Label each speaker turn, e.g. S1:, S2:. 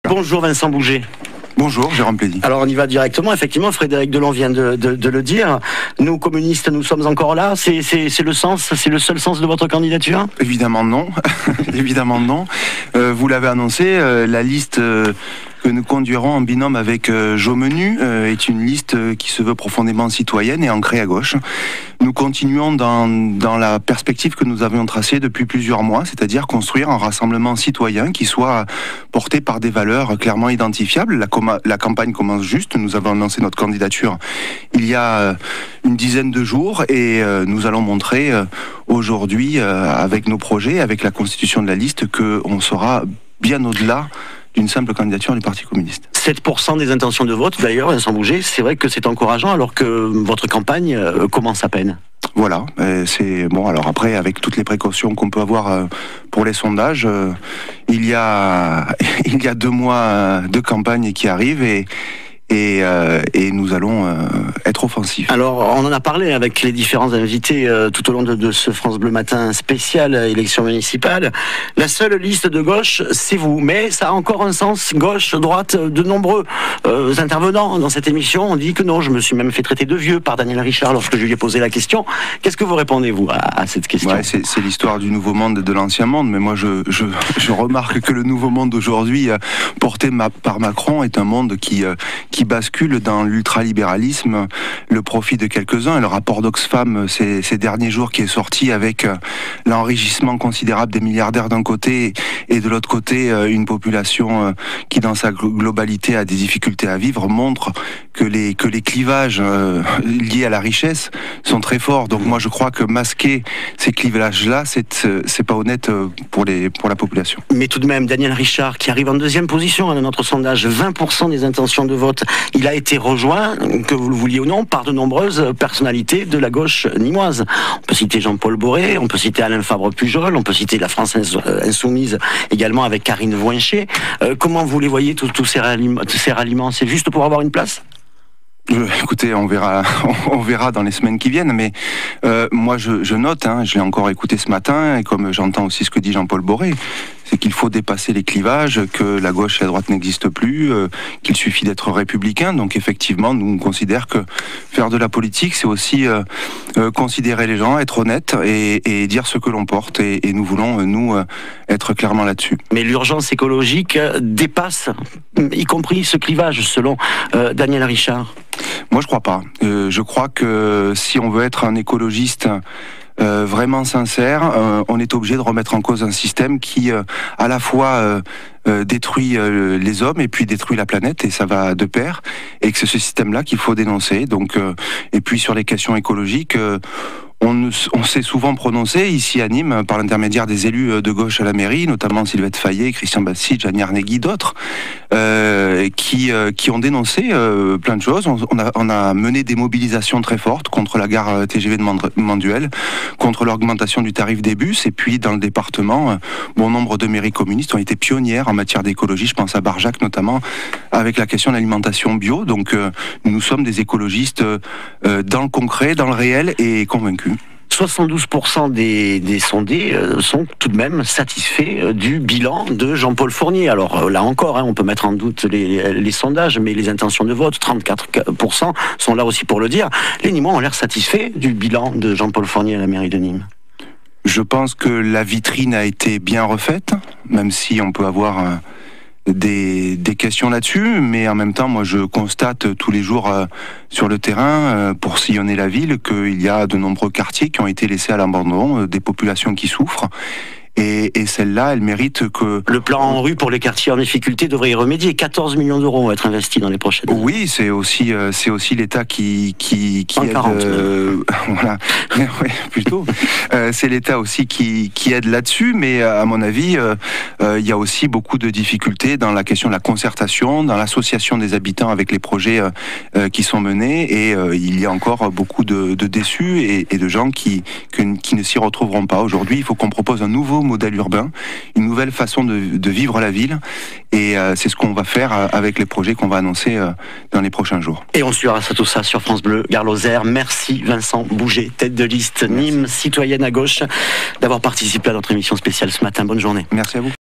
S1: Bonjour Vincent Bouget.
S2: Bonjour, Jérôme Plédy.
S1: Alors on y va directement, effectivement, Frédéric Delon vient de le dire. Nous, communistes, nous sommes encore là. C'est le seul sens de votre candidature?
S2: Évidemment non. Évidemment non. Vous l'avez annoncé, la liste que nous conduirons en binôme avec Jo Menu est une liste qui se veut profondément citoyenne et ancrée à gauche. Nous continuons dans la perspective que nous avions tracée depuis plusieurs mois, c'est-à-dire construire un rassemblement citoyen qui soit porté par des valeurs clairement identifiables. La campagne commence juste, nous avons lancé notre candidature il y a une dizaine de jours et nous allons montrer aujourd'hui avec nos projets, avec la constitution de la liste, qu'on sera bien au-delà d'une simple candidature du Parti communiste.
S1: 7% des intentions de vote, d'ailleurs, Vincent Bouget, c'est vrai que c'est encourageant alors que votre campagne commence à peine.
S2: Voilà, c'est bon. Alors après, avec toutes les précautions qu'on peut avoir pour les sondages, il y a 2 mois de campagne qui arrivent et nous allons être offensifs.
S1: Alors, on en a parlé avec les différents invités tout au long de ce France Bleu Matin spécial élection municipale. La seule liste de gauche, c'est vous. Mais ça a encore un sens, gauche, droite. De nombreux intervenants dans cette émission ont dit que non. Je me suis même fait traiter de vieux par Daniel Richard lorsque je lui ai posé la question. Qu'est-ce que vous répondez, vous, à cette question?
S2: Ouais, c'est l'histoire du nouveau monde et de l'ancien monde. Mais moi, je remarque que le nouveau monde d'aujourd'hui, porté par Macron, est un monde qui bascule dans l'ultralibéralisme, le profit de quelques-uns. Et le rapport d'Oxfam ces derniers jours qui est sorti avec l'enrichissement considérable des milliardaires d'un côté et de l'autre côté une population qui dans sa globalité a des difficultés à vivre, montre que les clivages liés à la richesse sont très forts. Donc moi je crois que masquer ces clivages-là, c'est pas honnête pour la population.
S1: Mais tout de même, Daniel Richard, qui arrive en 2e position dans notre sondage, 20% des intentions de vote, il a été rejoint, que vous le vouliez ou non, par de nombreuses personnalités de la gauche nîmoise. On peut citer Jean-Paul Boré, on peut citer Alain Fabre-Pujol, on peut citer la France Insoumise également avec Karine Voincher. Comment vous les voyez tous ces ralliements? C'est juste pour avoir une place?
S2: Écoutez, on verra dans les semaines qui viennent, mais moi je note, je l'ai encore écouté ce matin, et comme j'entends aussi ce que dit Jean-Paul Boré, c'est qu'il faut dépasser les clivages, que la gauche et la droite n'existent plus, qu'il suffit d'être républicain. Donc effectivement, nous on considère que faire de la politique, c'est aussi considérer les gens, être honnête et dire ce que l'on porte, et nous voulons, nous, être clairement là-dessus.
S1: Mais l'urgence écologique dépasse, y compris ce clivage, selon Daniel Richard.
S2: Moi, je crois pas. Je crois que si on veut être un écologiste vraiment sincère, on est obligé de remettre en cause un système qui, à la fois, détruit les hommes et puis détruit la planète, et ça va de pair, et que c'est ce système-là qu'il faut dénoncer. Donc, et puis sur les questions écologiques, on s'est souvent prononcé ici à Nîmes par l'intermédiaire des élus de gauche à la mairie, notamment Sylvette Fayet, Christian Bastide, Jeanne Yarnegui, d'autres, qui ont dénoncé plein de choses. On a mené des mobilisations très fortes contre la gare TGV de Manduel, contre l'augmentation du tarif des bus, et puis dans le département, bon nombre de mairies communistes ont été pionnières en matière d'écologie. Je pense à Barjac notamment, avec la question de l'alimentation bio. Donc nous sommes des écologistes dans le concret, dans le réel, et convaincus.
S1: 72% des sondés sont tout de même satisfaits du bilan de Jean-Paul Fournier. Alors là encore, on peut mettre en doute les sondages, mais les intentions de vote, 34% sont là aussi pour le dire. Les Nîmois ont l'air satisfaits du bilan de Jean-Paul Fournier à la mairie de Nîmes.
S2: Je pense que la vitrine a été bien refaite, même si on peut avoir des questions là-dessus, mais en même temps, moi je constate tous les jours sur le terrain, pour sillonner la ville, qu'il y a de nombreux quartiers qui ont été laissés à l'abandon, des populations qui souffrent. Et celle-là, elle mérite que...
S1: Le plan en rue pour les quartiers en difficulté devrait y remédier. 14 millions d'euros vont être investis dans les prochaines années.
S2: Oui, c'est aussi l'État qui aide...
S1: 40
S2: voilà, ouais, plutôt. C'est l'État aussi qui aide là-dessus, mais à mon avis, il y a aussi beaucoup de difficultés dans la question de la concertation, dans l'association des habitants avec les projets qui sont menés, et il y a encore beaucoup de déçus et de gens qui ne s'y retrouveront pas. Aujourd'hui, il faut qu'on propose un nouveau modèle urbain, une nouvelle façon de vivre la ville, et c'est ce qu'on va faire avec les projets qu'on va annoncer dans les prochains jours.
S1: Et on suivra tout ça sur France Bleu Gare-Lozère. Merci Vincent Bouget, tête de liste Nîmes, citoyenne à gauche, d'avoir participé à notre émission spéciale ce matin. Bonne journée.
S2: Merci à vous.